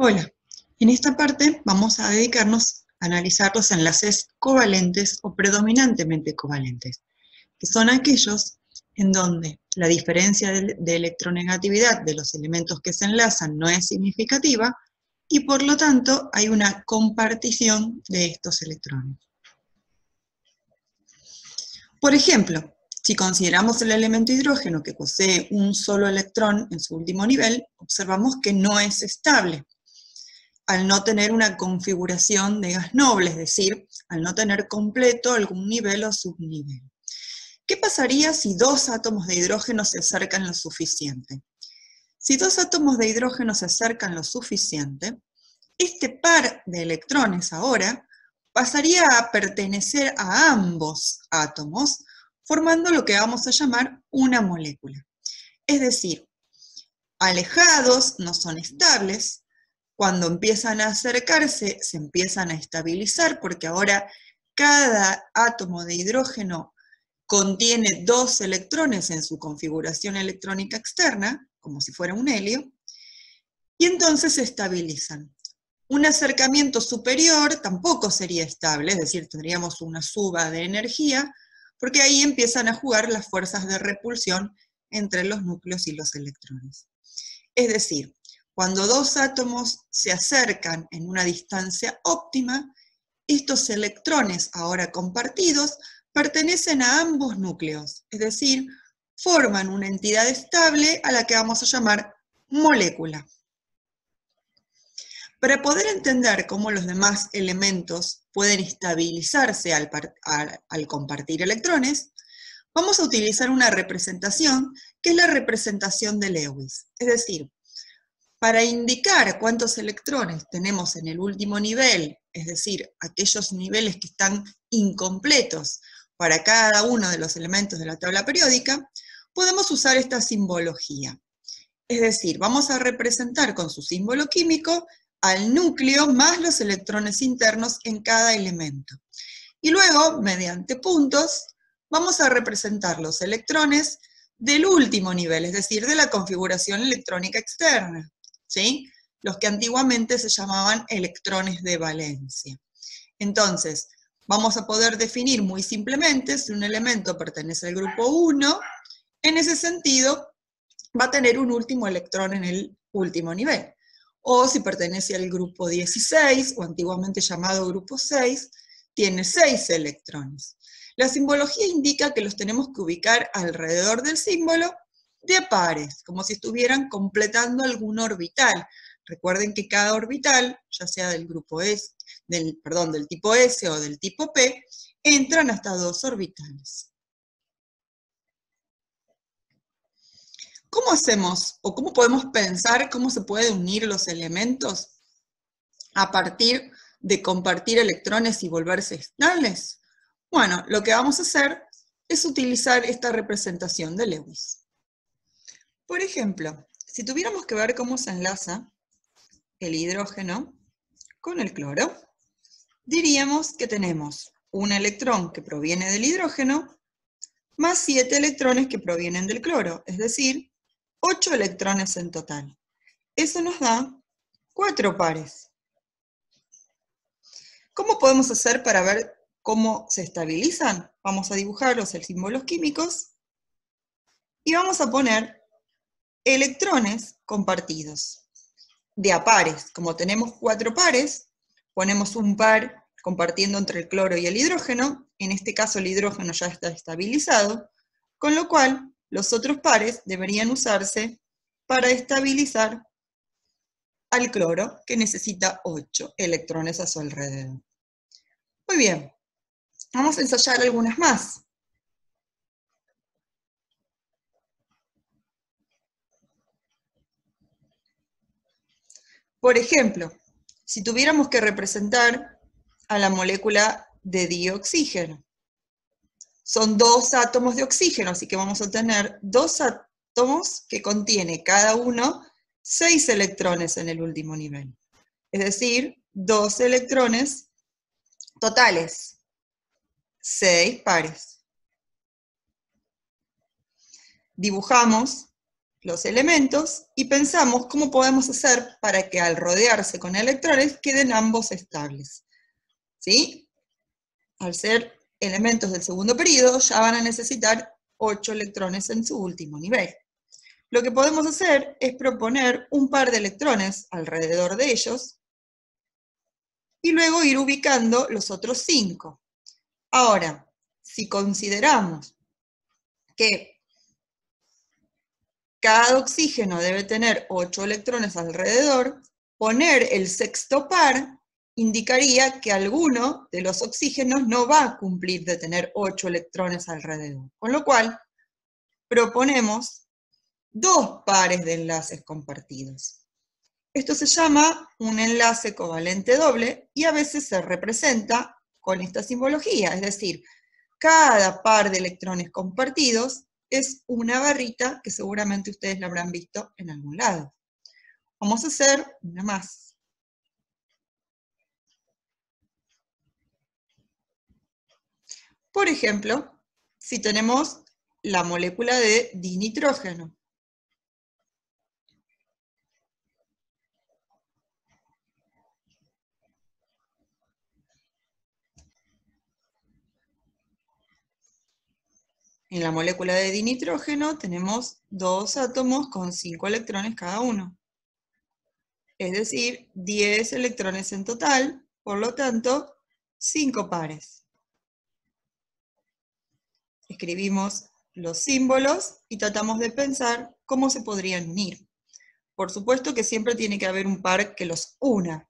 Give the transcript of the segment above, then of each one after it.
Hola, en esta parte vamos a dedicarnos a analizar los enlaces covalentes o predominantemente covalentes, que son aquellos en donde la diferencia de electronegatividad de los elementos que se enlazan no es significativa y por lo tanto hay una compartición de estos electrones. Por ejemplo, si consideramos el elemento hidrógeno que posee un solo electrón en su último nivel, observamos que no es estable, al no tener una configuración de gas noble, es decir, al no tener completo algún nivel o subnivel. ¿Qué pasaría si dos átomos de hidrógeno se acercan lo suficiente? Si dos átomos de hidrógeno se acercan lo suficiente, este par de electrones ahora pasaría a pertenecer a ambos átomos, formando lo que vamos a llamar una molécula. Es decir, alejados, no son estables. Cuando empiezan a acercarse, se empiezan a estabilizar porque ahora cada átomo de hidrógeno contiene dos electrones en su configuración electrónica externa, como si fuera un helio, y entonces se estabilizan. Un acercamiento superior tampoco sería estable, es decir, tendríamos una suba de energía, porque ahí empiezan a jugar las fuerzas de repulsión entre los núcleos y los electrones. Es decir, cuando dos átomos se acercan en una distancia óptima, estos electrones ahora compartidos pertenecen a ambos núcleos, es decir, forman una entidad estable a la que vamos a llamar molécula. Para poder entender cómo los demás elementos pueden estabilizarse al compartir electrones, vamos a utilizar una representación que es la representación de Lewis. Es decir, para indicar cuántos electrones tenemos en el último nivel, es decir, aquellos niveles que están incompletos para cada uno de los elementos de la tabla periódica, podemos usar esta simbología. Es decir, vamos a representar con su símbolo químico al núcleo más los electrones internos en cada elemento. Y luego, mediante puntos, vamos a representar los electrones del último nivel, es decir, de la configuración electrónica externa, ¿sí? Los que antiguamente se llamaban electrones de valencia. Entonces, vamos a poder definir muy simplemente si un elemento pertenece al grupo 1, en ese sentido, va a tener un último electrón en el último nivel. O si pertenece al grupo 16, o antiguamente llamado grupo 6, tiene 6 electrones. La simbología indica que los tenemos que ubicar alrededor del símbolo de a pares, como si estuvieran completando algún orbital. Recuerden que cada orbital, ya sea del grupo S, del tipo S o del tipo P, entran hasta 2 orbitales. ¿Cómo hacemos o cómo podemos pensar cómo se pueden unir los elementos a partir de compartir electrones y volverse estables? Bueno, lo que vamos a hacer es utilizar esta representación de Lewis. Por ejemplo, si tuviéramos que ver cómo se enlaza el hidrógeno con el cloro, diríamos que tenemos un electrón que proviene del hidrógeno más 7 electrones que provienen del cloro, es decir, 8 electrones en total. Eso nos da 4 pares. ¿Cómo podemos hacer para ver cómo se estabilizan? Vamos a dibujar los símbolos químicos y vamos a poner electrones compartidos de a pares. Como tenemos 4 pares, ponemos un par compartiendo entre el cloro y el hidrógeno. En este caso el hidrógeno ya está estabilizado, con lo cual los otros pares deberían usarse para estabilizar al cloro, que necesita 8 electrones a su alrededor. Muy bien, vamos a ensayar algunas más. Por ejemplo, si tuviéramos que representar a la molécula de dioxígeno, son 2 átomos de oxígeno, así que vamos a tener 2 átomos que contiene cada uno 6 electrones en el último nivel. Es decir, 2 electrones totales, 6 pares. Dibujamos los elementos y pensamos cómo podemos hacer para que al rodearse con electrones queden ambos estables. ¿Sí? Al ser elementos del segundo periodo, ya van a necesitar 8 electrones en su último nivel. Lo que podemos hacer es proponer un par de electrones alrededor de ellos y luego ir ubicando los otros 5. Ahora, si consideramos que cada oxígeno debe tener 8 electrones alrededor, poner el sexto par indicaría que alguno de los oxígenos no va a cumplir de tener 8 electrones alrededor. Con lo cual, proponemos 2 pares de enlaces compartidos. Esto se llama un enlace covalente doble y a veces se representa con esta simbología, es decir, cada par de electrones compartidos es una barrita que seguramente ustedes la habrán visto en algún lado. Vamos a hacer una más. Por ejemplo, si tenemos la molécula de dinitrógeno. En la molécula de dinitrógeno tenemos 2 átomos con 5 electrones cada uno. Es decir, 10 electrones en total, por lo tanto, 5 pares. Escribimos los símbolos y tratamos de pensar cómo se podrían unir. Por supuesto que siempre tiene que haber un par que los una.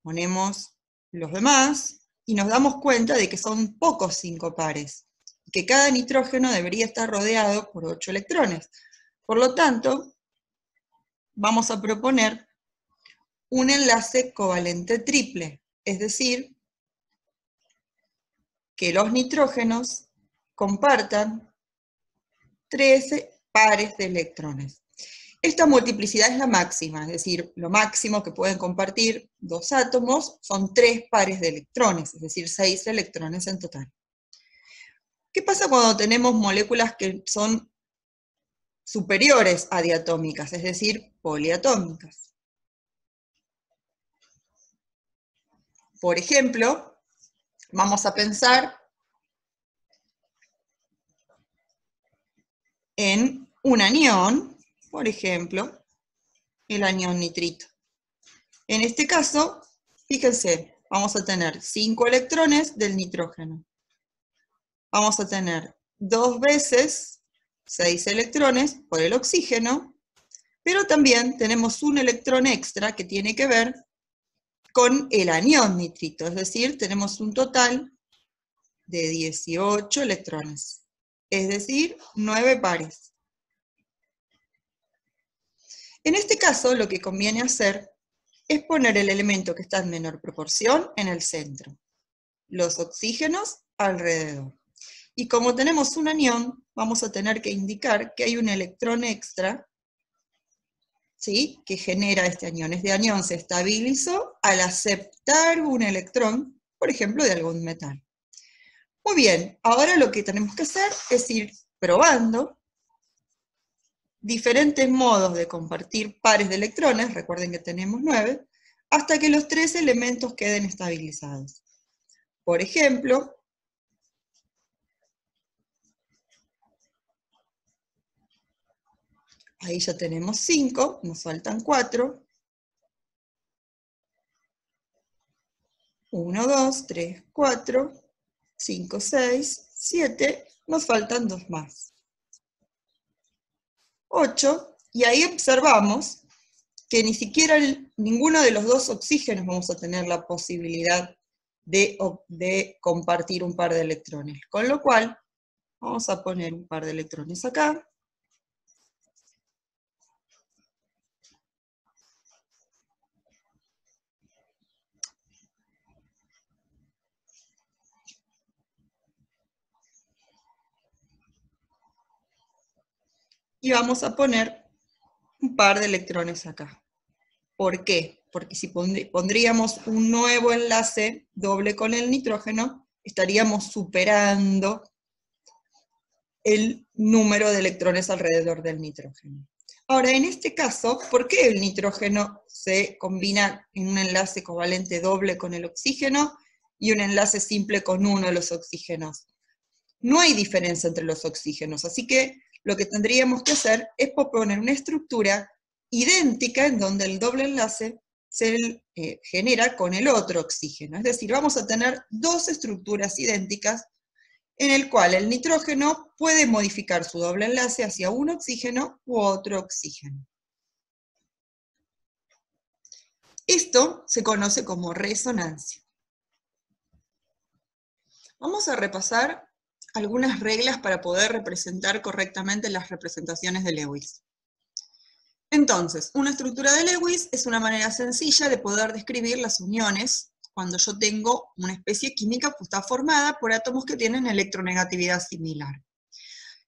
Ponemos los demás y nos damos cuenta de que son pocos 5 pares, que cada nitrógeno debería estar rodeado por 8 electrones. Por lo tanto, vamos a proponer un enlace covalente triple, es decir, que los nitrógenos compartan 13 pares de electrones. Esta multiplicidad es la máxima, es decir, lo máximo que pueden compartir 2 átomos son 3 pares de electrones, es decir, 6 electrones en total. ¿Qué pasa cuando tenemos moléculas que son superiores a diatómicas, es decir, poliatómicas? Por ejemplo, vamos a pensar en un anión, por ejemplo, el anión nitrito. En este caso, fíjense, vamos a tener 5 electrones del nitrógeno. Vamos a tener 2 veces 6 electrones por el oxígeno, pero también tenemos un electrón extra que tiene que ver con el anión nitrito, es decir, tenemos un total de 18 electrones, es decir, 9 pares. En este caso, lo que conviene hacer es poner el elemento que está en menor proporción en el centro, los oxígenos alrededor. Y como tenemos un anión, vamos a tener que indicar que hay un electrón extra, ¿sí?, que genera este anión. Este anión se estabilizó al aceptar un electrón, por ejemplo, de algún metal. Muy bien, ahora lo que tenemos que hacer es ir probando diferentes modos de compartir pares de electrones, recuerden que tenemos 9, hasta que los 3 elementos queden estabilizados. Por ejemplo, ahí ya tenemos 5, nos faltan 4. 1, 2, 3, 4, 5, 6, 7, nos faltan 2 más. 8, y ahí observamos que ni siquiera ninguno de los 2 oxígenos vamos a tener la posibilidad de compartir un par de electrones. Con lo cual, vamos a poner un par de electrones acá. Y vamos a poner un par de electrones acá. ¿Por qué? Porque si pondríamos un nuevo enlace doble con el nitrógeno, estaríamos superando el número de electrones alrededor del nitrógeno. Ahora, en este caso, ¿por qué el nitrógeno se combina en un enlace covalente doble con el oxígeno y un enlace simple con uno de los oxígenos? No hay diferencia entre los oxígenos, así que lo que tendríamos que hacer es proponer una estructura idéntica en donde el doble enlace se genera con el otro oxígeno. Es decir, vamos a tener dos estructuras idénticas en el cual el nitrógeno puede modificar su doble enlace hacia un oxígeno u otro oxígeno. Esto se conoce como resonancia. Vamos a repasar algunas reglas para poder representar correctamente las representaciones de Lewis. Entonces, una estructura de Lewis es una manera sencilla de poder describir las uniones cuando yo tengo una especie química que está formada por átomos que tienen electronegatividad similar.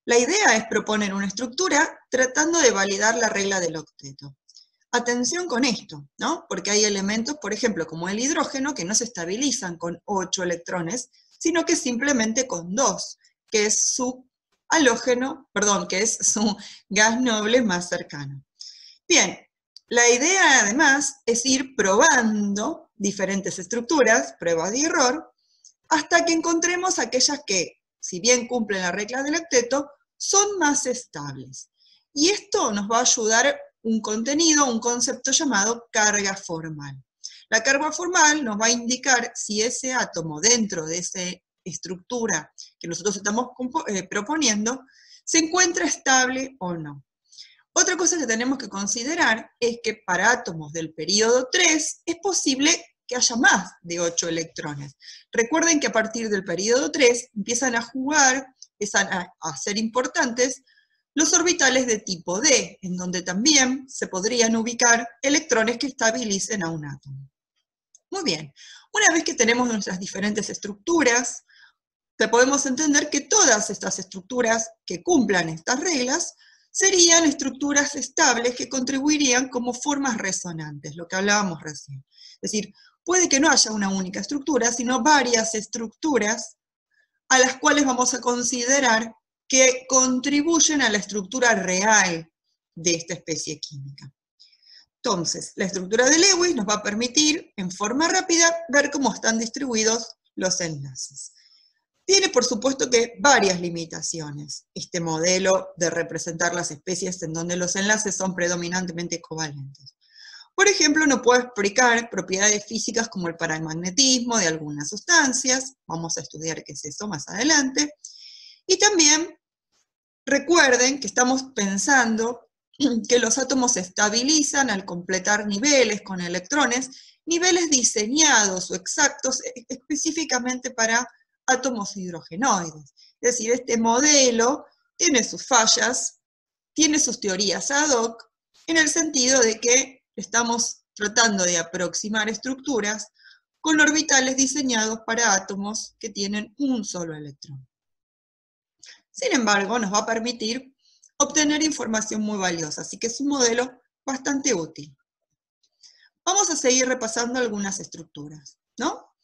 La idea es proponer una estructura tratando de validar la regla del octeto. Atención con esto, ¿no? Porque hay elementos, por ejemplo, como el hidrógeno, que no se estabilizan con 8 electrones, sino que simplemente con 2, que es su halógeno, perdón, que es su gas noble más cercano. Bien, la idea además es ir probando diferentes estructuras, prueba de error, hasta que encontremos aquellas que, si bien cumplen la regla del octeto, son más estables. Y esto nos va a ayudar un contenido, un concepto llamado carga formal. La carga formal nos va a indicar si ese átomo dentro de esa estructura que nosotros estamos proponiendo se encuentra estable o no. Otra cosa que tenemos que considerar es que para átomos del período 3 es posible que haya más de 8 electrones. Recuerden que a partir del período 3 empiezan a jugar, empiezan a ser importantes los orbitales de tipo D, en donde también se podrían ubicar electrones que estabilicen a un átomo. Muy bien, una vez que tenemos nuestras diferentes estructuras, podemos entender que todas estas estructuras que cumplan estas reglas serían estructuras estables que contribuirían como formas resonantes, lo que hablábamos recién. Es decir, puede que no haya una única estructura, sino varias estructuras a las cuales vamos a considerar que contribuyen a la estructura real de esta especie química. Entonces, la estructura de Lewis nos va a permitir, en forma rápida, ver cómo están distribuidos los enlaces. Tiene, por supuesto, que varias limitaciones, este modelo de representar las especies en donde los enlaces son predominantemente covalentes. Por ejemplo, no puedo explicar propiedades físicas como el paramagnetismo de algunas sustancias, vamos a estudiar qué es eso más adelante, y también recuerden que estamos pensando que los átomos se estabilizan al completar niveles con electrones, niveles diseñados o exactos específicamente para átomos hidrogenoides. Es decir, este modelo tiene sus fallas, tiene sus teorías ad hoc, en el sentido de que estamos tratando de aproximar estructuras con orbitales diseñados para átomos que tienen un solo electrón. Sin embargo, nos va a permitir obtener información muy valiosa, así que es un modelo bastante útil. Vamos a seguir repasando algunas estructuras, ¿no?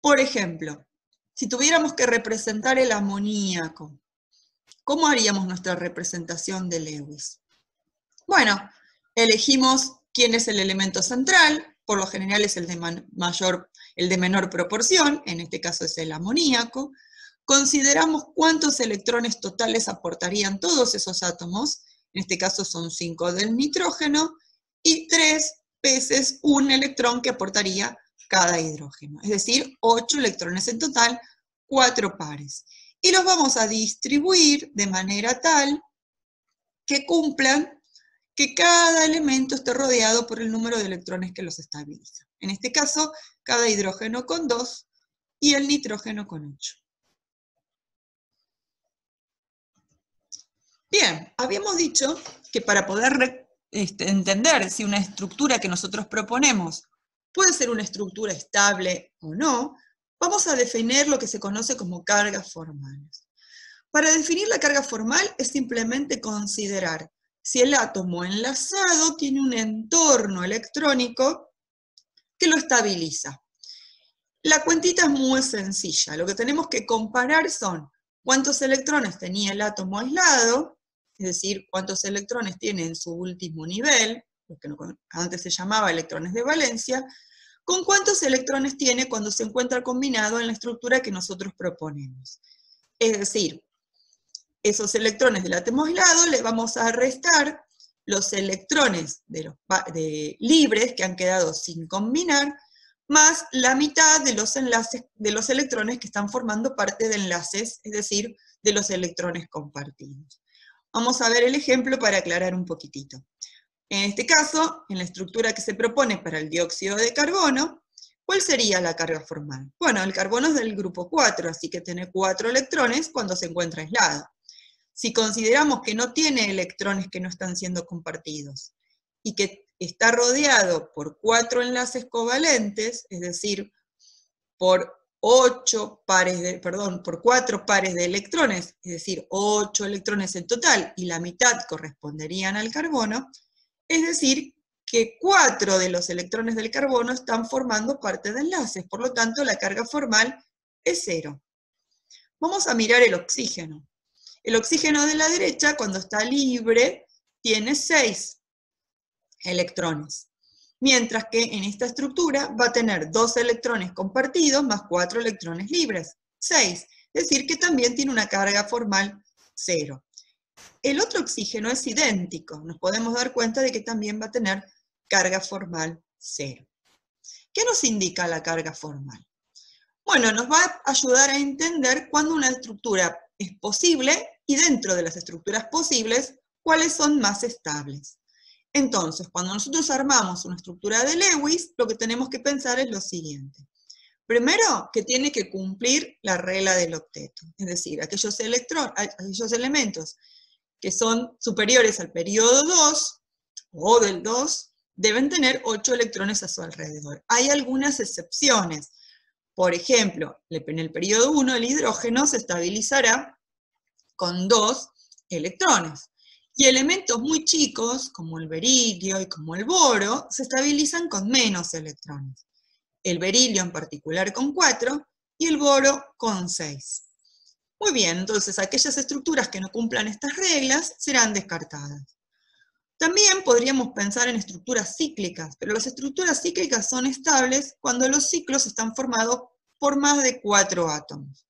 Por ejemplo, si tuviéramos que representar el amoníaco, ¿cómo haríamos nuestra representación de Lewis? Bueno, elegimos quién es el elemento central, por lo general es el de menor proporción, en este caso es el amoníaco. Consideramos cuántos electrones totales aportarían todos esos átomos, en este caso son 5 del nitrógeno, y 3 veces un electrón que aportaría cada hidrógeno, es decir, 8 electrones en total, 4 pares. Y los vamos a distribuir de manera tal que cumplan que cada elemento esté rodeado por el número de electrones que los estabiliza. En este caso, cada hidrógeno con 2 y el nitrógeno con 8. Bien, habíamos dicho que para poder entender si una estructura que nosotros proponemos puede ser una estructura estable o no, vamos a definir lo que se conoce como cargas formales. Para definir la carga formal es simplemente considerar si el átomo enlazado tiene un entorno electrónico que lo estabiliza. La cuentita es muy sencilla, lo que tenemos que comparar son cuántos electrones tenía el átomo aislado, es decir, cuántos electrones tiene en su último nivel, lo que antes se llamaba electrones de valencia, con cuántos electrones tiene cuando se encuentra combinado en la estructura que nosotros proponemos. Es decir, esos electrones del átomo aislado le vamos a restar los electrones libres que han quedado sin combinar, más la mitad de los enlaces, de los electrones que están formando parte de enlaces, es decir, de los electrones compartidos. Vamos a ver el ejemplo para aclarar un poquitito. En este caso, en la estructura que se propone para el dióxido de carbono, ¿cuál sería la carga formal? Bueno, el carbono es del grupo 4, así que tiene 4 electrones cuando se encuentra aislado. Si consideramos que no tiene electrones que no están siendo compartidos y que está rodeado por 4 enlaces covalentes, es decir, por 4 pares de electrones, es decir, 8 electrones en total, y la mitad corresponderían al carbono, es decir, que 4 de los electrones del carbono están formando parte de enlaces, por lo tanto la carga formal es 0. Vamos a mirar el oxígeno. El oxígeno de la derecha, cuando está libre, tiene 6 electrones, mientras que en esta estructura va a tener 2 electrones compartidos más 4 electrones libres, 6, es decir, que también tiene una carga formal 0. El otro oxígeno es idéntico, nos podemos dar cuenta de que también va a tener carga formal 0. ¿Qué nos indica la carga formal? Bueno, nos va a ayudar a entender cuándo una estructura es posible y dentro de las estructuras posibles, cuáles son más estables. Entonces, cuando nosotros armamos una estructura de Lewis, lo que tenemos que pensar es lo siguiente. Primero, que tiene que cumplir la regla del octeto, es decir, aquellos elementos que son superiores al periodo 2, o del 2, deben tener 8 electrones a su alrededor. Hay algunas excepciones. Por ejemplo, en el periodo 1 el hidrógeno se estabilizará con 2 electrones. Y elementos muy chicos, como el berilio y como el boro, se estabilizan con menos electrones. El berilio en particular con 4 y el boro con 6. Muy bien, entonces aquellas estructuras que no cumplan estas reglas serán descartadas. También podríamos pensar en estructuras cíclicas, pero las estructuras cíclicas son estables cuando los ciclos están formados por más de 4 átomos.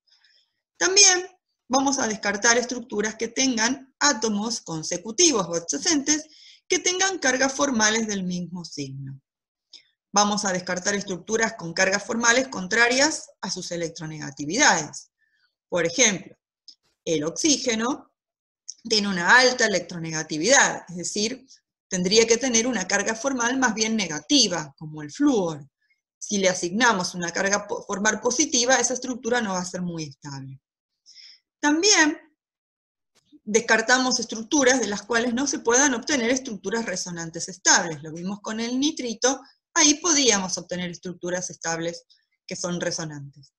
También vamos a descartar estructuras que tengan átomos consecutivos o adyacentes que tengan cargas formales del mismo signo. Vamos a descartar estructuras con cargas formales contrarias a sus electronegatividades. Por ejemplo, el oxígeno tiene una alta electronegatividad, es decir, tendría que tener una carga formal más bien negativa, como el flúor. Si le asignamos una carga formal positiva, esa estructura no va a ser muy estable. También descartamos estructuras de las cuales no se puedan obtener estructuras resonantes estables. Lo vimos con el nitrito, ahí podíamos obtener estructuras estables que son resonantes.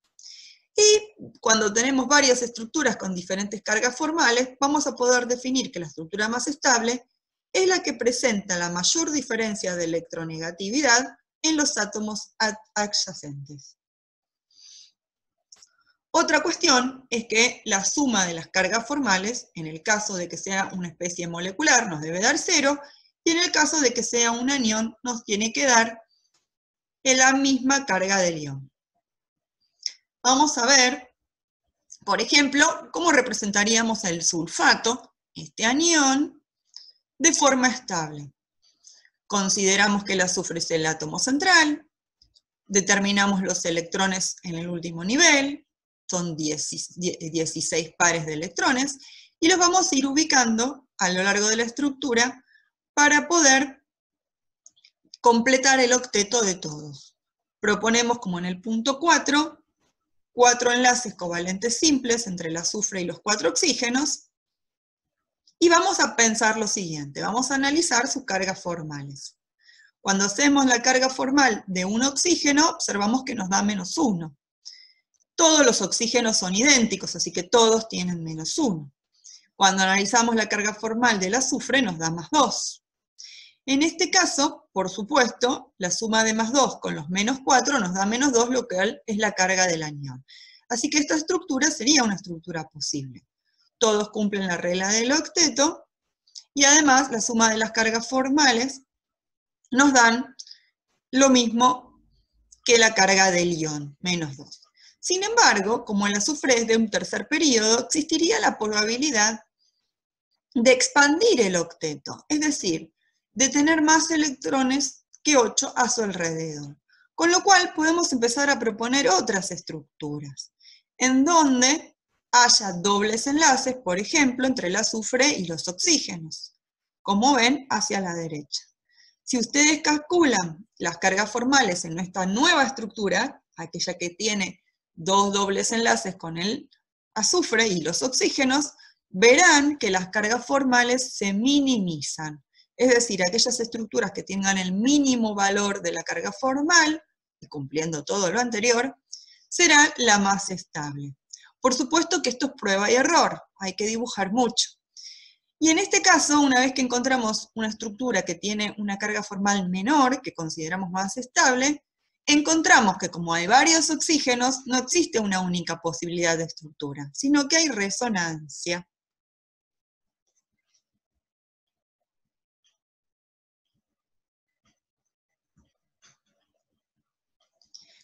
Y cuando tenemos varias estructuras con diferentes cargas formales, vamos a poder definir que la estructura más estable es la que presenta la mayor diferencia de electronegatividad en los átomos adyacentes. Otra cuestión es que la suma de las cargas formales, en el caso de que sea una especie molecular, nos debe dar 0, y en el caso de que sea un anión, nos tiene que dar la misma carga del ion. Vamos a ver, por ejemplo, cómo representaríamos el sulfato, este anión, de forma estable. Consideramos que el azufre es el átomo central, determinamos los electrones en el último nivel, son 16 pares de electrones, y los vamos a ir ubicando a lo largo de la estructura para poder completar el octeto de todos. Proponemos, como en el punto 4, 4 enlaces covalentes simples entre el azufre y los 4 oxígenos, y vamos a pensar lo siguiente, vamos a analizar sus cargas formales. Cuando hacemos la carga formal de un oxígeno, observamos que nos da -1. Todos los oxígenos son idénticos, así que todos tienen -1. Cuando analizamos la carga formal del azufre, nos da +2. En este caso, por supuesto, la suma de +2 con los -4 nos da -2, lo cual es la carga del anión. Así que esta estructura sería una estructura posible. Todos cumplen la regla del octeto, y además la suma de las cargas formales nos dan lo mismo que la carga del ion, -2. Sin embargo, como el azufre es de un tercer periodo, existiría la probabilidad de expandir el octeto, es decir, de tener más electrones que 8 a su alrededor. Con lo cual podemos empezar a proponer otras estructuras, en donde haya dobles enlaces, por ejemplo, entre el azufre y los oxígenos, como ven hacia la derecha. Si ustedes calculan las cargas formales en esta nueva estructura, aquella que tiene dos dobles enlaces con el azufre y los oxígenos, verán que las cargas formales se minimizan. Es decir, aquellas estructuras que tengan el mínimo valor de la carga formal, y cumpliendo todo lo anterior, será la más estable. Por supuesto que esto es prueba y error, hay que dibujar mucho. Y en este caso, una vez que encontramos una estructura que tiene una carga formal menor, que consideramos más estable, encontramos que como hay varios oxígenos, no existe una única posibilidad de estructura, sino que hay resonancia.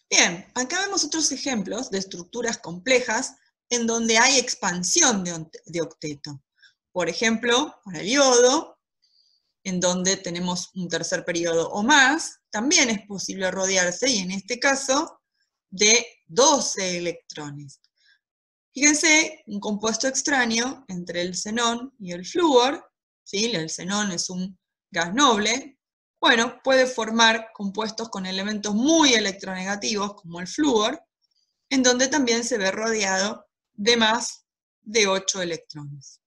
Bien, acá vemos otros ejemplos de estructuras complejas en donde hay expansión de octeto. Por ejemplo, para el yodo, en donde tenemos un tercer periodo o más, también es posible rodearse, y en este caso, de 12 electrones. Fíjense, un compuesto extraño entre el xenón y el flúor, ¿sí? El xenón es un gas noble, bueno, puede formar compuestos con elementos muy electronegativos, como el flúor, en donde también se ve rodeado de más de 8 electrones.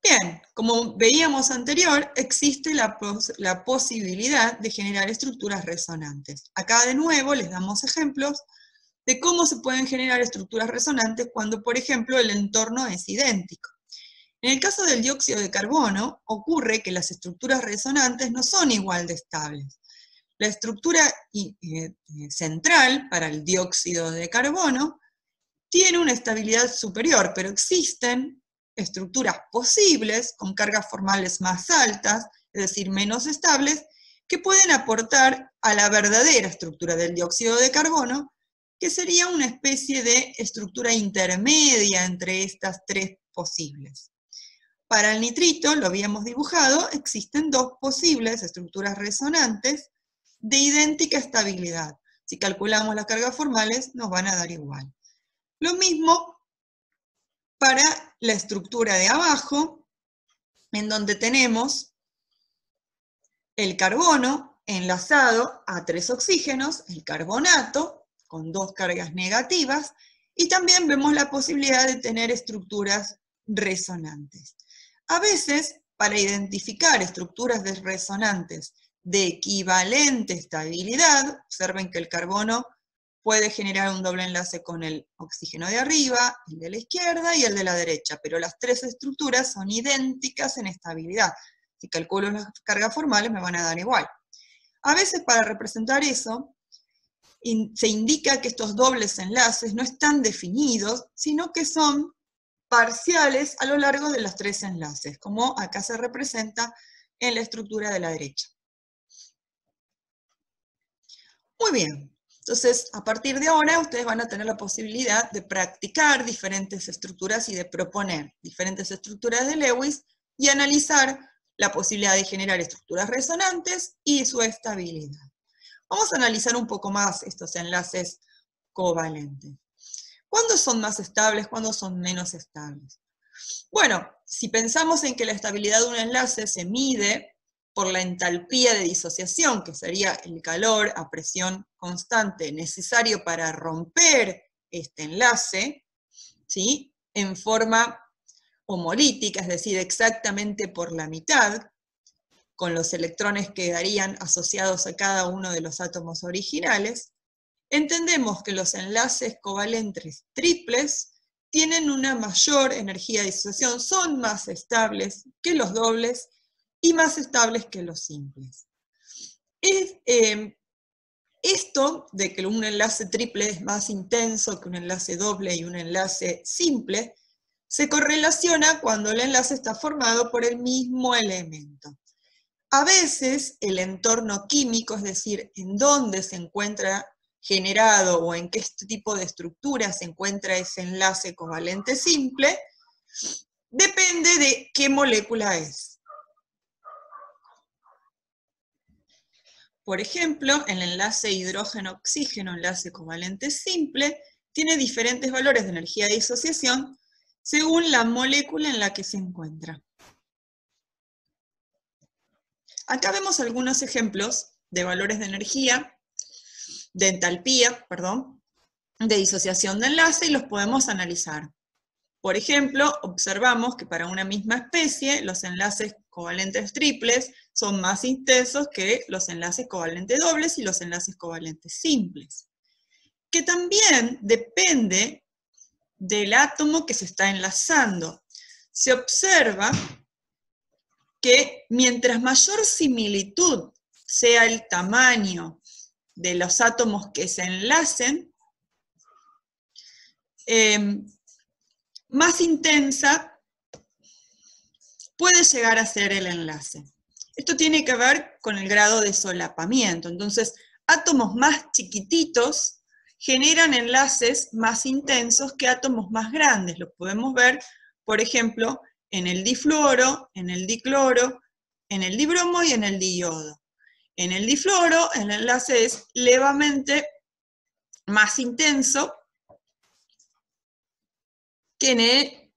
Bien, como veíamos anterior, existe la posibilidad de generar estructuras resonantes. Acá de nuevo les damos ejemplos de cómo se pueden generar estructuras resonantes cuando, por ejemplo, el entorno es idéntico. En el caso del dióxido de carbono, ocurre que las estructuras resonantes no son igual de estables. La estructura central para el dióxido de carbono tiene una estabilidad superior, pero existen estructuras posibles con cargas formales más altas, es decir, menos estables, que pueden aportar a la verdadera estructura del dióxido de carbono, que sería una especie de estructura intermedia entre estas tres posibles. Para el nitrito, lo habíamos dibujado, existen dos posibles estructuras resonantes de idéntica estabilidad. Si calculamos las cargas formales, nos van a dar igual. Lo mismo para la estructura de abajo, en donde tenemos el carbono enlazado a 3 oxígenos, el carbonato, con 2 cargas negativas, y también vemos la posibilidad de tener estructuras resonantes. A veces, para identificar estructuras resonantes de equivalente estabilidad, observen que el carbono puede generar un doble enlace con el oxígeno de arriba, el de la izquierda y el de la derecha, pero las tres estructuras son idénticas en estabilidad. Si calculo las cargas formales me van a dar igual. A veces para representar eso, se indica que estos dobles enlaces no están definidos, sino que son parciales a lo largo de los tres enlaces, como acá se representa en la estructura de la derecha. Muy bien. Entonces, a partir de ahora, ustedes van a tener la posibilidad de practicar diferentes estructuras y de proponer diferentes estructuras de Lewis y analizar la posibilidad de generar estructuras resonantes y su estabilidad. Vamos a analizar un poco más estos enlaces covalentes. ¿Cuándo son más estables? ¿Cuándo son menos estables? Bueno, si pensamos en que la estabilidad de un enlace se mide por la entalpía de disociación, que sería el calor a presión constante necesario para romper este enlace, ¿sí? En forma homolítica, es decir, exactamente por la mitad, con los electrones que quedarían asociados a cada uno de los átomos originales, entendemos que los enlaces covalentes triples tienen una mayor energía de disociación, son más estables que los dobles y más estables que los simples. Esto de que un enlace triple es más intenso que un enlace doble y un enlace simple, se correlaciona cuando el enlace está formado por el mismo elemento. A veces el entorno químico, es decir, en dónde se encuentra generado o en qué tipo de estructura se encuentra ese enlace covalente simple, depende de qué molécula es. Por ejemplo, el enlace hidrógeno-oxígeno, enlace covalente simple, tiene diferentes valores de energía de disociación según la molécula en la que se encuentra. Acá vemos algunos ejemplos de valores de energía, de entalpía, perdón, de disociación de enlace y los podemos analizar. Por ejemplo, observamos que para una misma especie los enlaces covalentes triples son más intensos que los enlaces covalentes dobles y los enlaces covalentes simples. Que también depende del átomo que se está enlazando. Se observa que mientras mayor similitud sea el tamaño de los átomos que se enlacen, más intensa puede llegar a ser el enlace. Esto tiene que ver con el grado de solapamiento. Entonces, átomos más chiquititos generan enlaces más intensos que átomos más grandes. Lo podemos ver, por ejemplo, en el difluoro, en el dicloro, en el dibromo y en el diiodo. En el difluoro, el enlace es levemente más intenso que en el...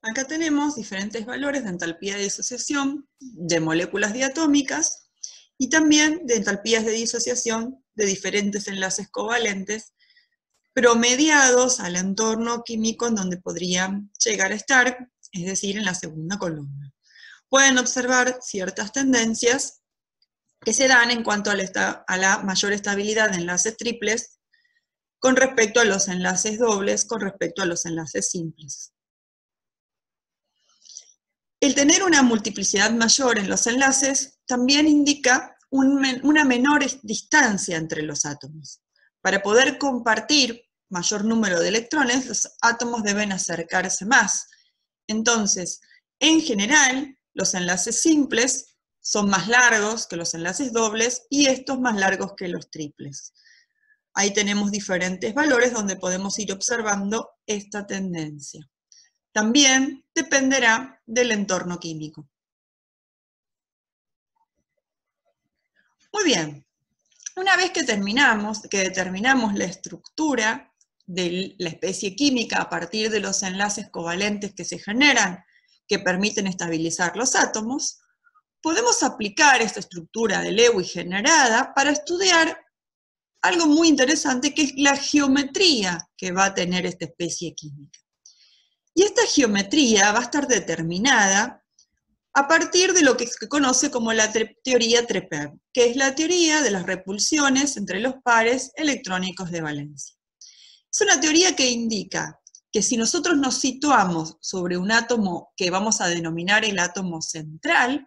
Acá tenemos diferentes valores de entalpía de disociación de moléculas diatómicas y también de entalpías de disociación de diferentes enlaces covalentes promediados al entorno químico en donde podrían llegar a estar, es decir, en la segunda columna. Pueden observar ciertas tendencias que se dan en cuanto a la mayor estabilidad de enlaces triples con respecto a los enlaces dobles, con respecto a los enlaces simples. El tener una multiplicidad mayor en los enlaces también indica una menor distancia entre los átomos. Para poder compartir mayor número de electrones, los átomos deben acercarse más. Entonces, en general, los enlaces simples son más largos que los enlaces dobles y estos más largos que los triples. Ahí tenemos diferentes valores donde podemos ir observando esta tendencia. También dependerá del entorno químico. Muy bien, una vez que determinamos la estructura de la especie química a partir de los enlaces covalentes que se generan, que permiten estabilizar los átomos, podemos aplicar esta estructura de Lewis generada para estudiar algo muy interesante que es la geometría que va a tener esta especie química. Y esta geometría va a estar determinada a partir de lo que se conoce como la teoría Treper, que es la teoría de las repulsiones entre los pares electrónicos de valencia. Es una teoría que indica que si nosotros nos situamos sobre un átomo que vamos a denominar el átomo central,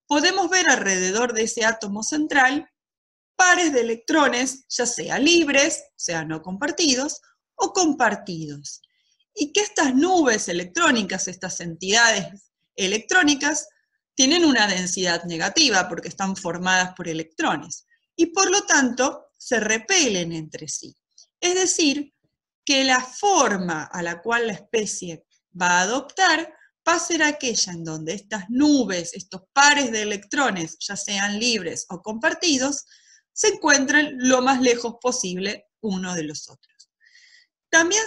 podemos ver alrededor de ese átomo central pares de electrones, ya sea libres, o sea, no compartidos, o compartidos. Y que estas nubes electrónicas, estas entidades electrónicas, tienen una densidad negativa porque están formadas por electrones. Y por lo tanto, se repelen entre sí. Es decir, que la forma a la cual la especie va a adoptar va a ser aquella en donde estas nubes, estos pares de electrones, ya sean libres o compartidos, se encuentren lo más lejos posible uno de los otros. También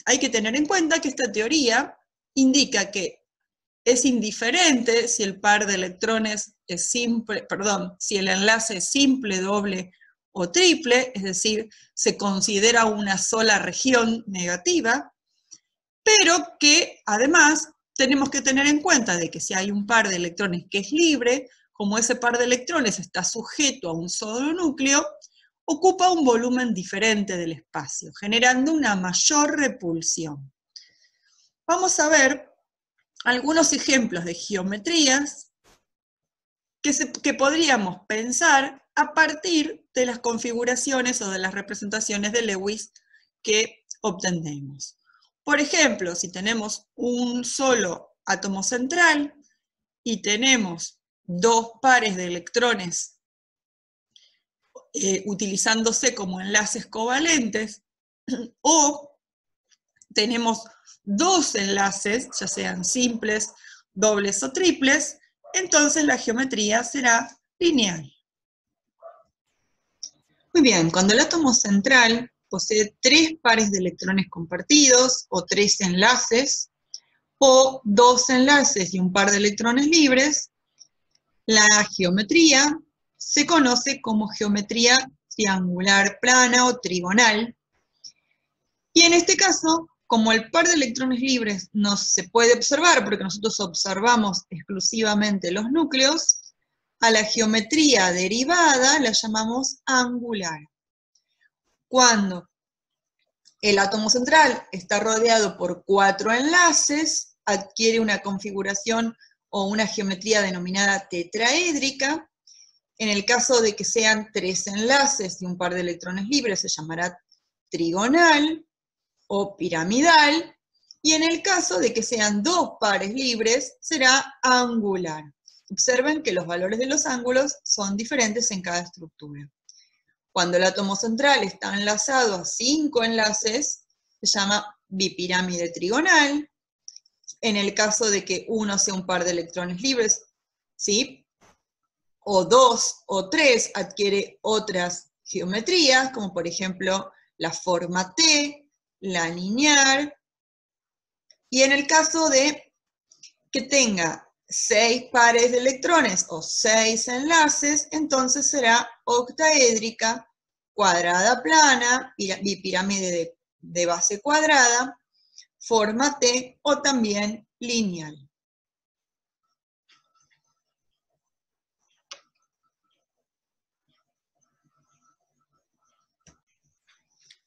hay que tener en cuenta que esta teoría indica que es indiferente si el par de electrones es simple, si el enlace es simple, doble o triple, es decir, se considera una sola región negativa, pero que además tenemos que tener en cuenta de que si hay un par de electrones que es libre, como ese par de electrones está sujeto a un solo núcleo, ocupa un volumen diferente del espacio, generando una mayor repulsión. Vamos a ver algunos ejemplos de geometrías que podríamos pensar a partir de las configuraciones o de las representaciones de Lewis que obtenemos. Por ejemplo, si tenemos un solo átomo central y tenemos dos pares de electrones utilizándose como enlaces covalentes, o tenemos dos enlaces, ya sean simples, dobles o triples, entonces la geometría será lineal. Muy bien, cuando el átomo central posee tres pares de electrones compartidos, o tres enlaces, o dos enlaces y un par de electrones libres, la geometría se conoce como geometría triangular plana o trigonal. Y en este caso, como el par de electrones libres no se puede observar, porque nosotros observamos exclusivamente los núcleos, a la geometría derivada la llamamos angular. Cuando el átomo central está rodeado por cuatro enlaces, adquiere una configuración o una geometría denominada tetraédrica. En el caso de que sean tres enlaces y un par de electrones libres, se llamará trigonal o piramidal, y en el caso de que sean dos pares libres, será angular. Observen que los valores de los ángulos son diferentes en cada estructura. Cuando el átomo central está enlazado a 5 enlaces, se llama bipirámide trigonal. En el caso de que uno sea un par de electrones libres, ¿sí?, o 2 o 3, adquiere otras geometrías, como por ejemplo la forma T, la lineal. Y en el caso de que tenga 6 pares de electrones o 6 enlaces, entonces será octaédrica, cuadrada plana, bipirámide de base cuadrada, forma T o también lineal.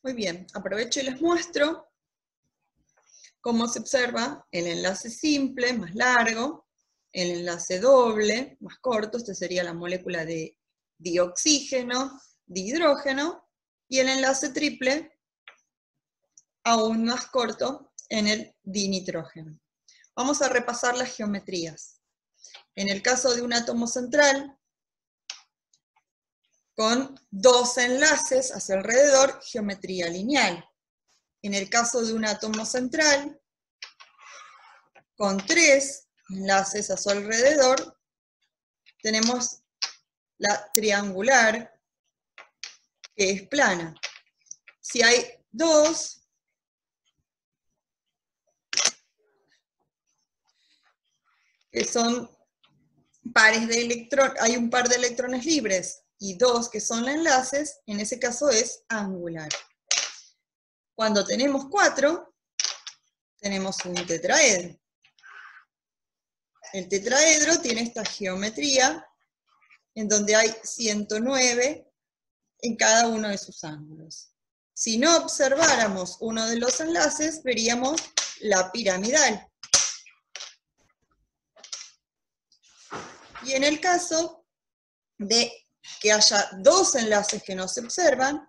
Muy bien, aprovecho y les muestro cómo se observa el enlace simple, más largo, el enlace doble, más corto, este sería la molécula de dioxígeno, de hidrógeno, y el enlace triple, aún más corto, en el dinitrógeno. Vamos a repasar las geometrías. En el caso de un átomo central, con dos enlaces hacia alrededor, geometría lineal. En el caso de un átomo central, con tres enlaces a su alrededor, tenemos la triangular, que es plana. Si hay dos, que son pares de electrones, hay un par de electrones libres y dos que son enlaces, en ese caso es angular. Cuando tenemos 4, tenemos un tetraedro. El tetraedro tiene esta geometría en donde hay 109 en cada uno de sus ángulos. Si no observáramos uno de los enlaces, veríamos la piramidal. Y en el caso de que haya dos enlaces que no se observan,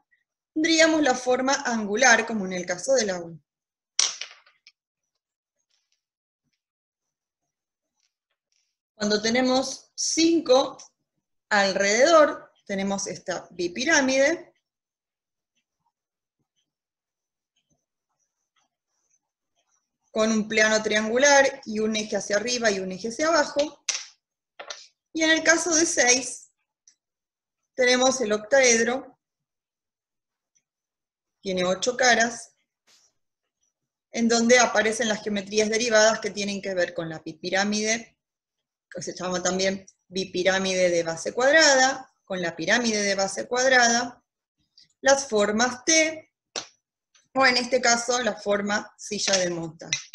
tendríamos la forma angular, como en el caso de la U. Cuando tenemos 5 alrededor, tenemos esta bipirámide, con un plano triangular y un eje hacia arriba y un eje hacia abajo. Y en el caso de 6, tenemos el octaedro, tiene 8 caras, en donde aparecen las geometrías derivadas que tienen que ver con la bipirámide, que se llama también bipirámide de base cuadrada, con la pirámide de base cuadrada, las formas T, o en este caso la forma silla de montaje.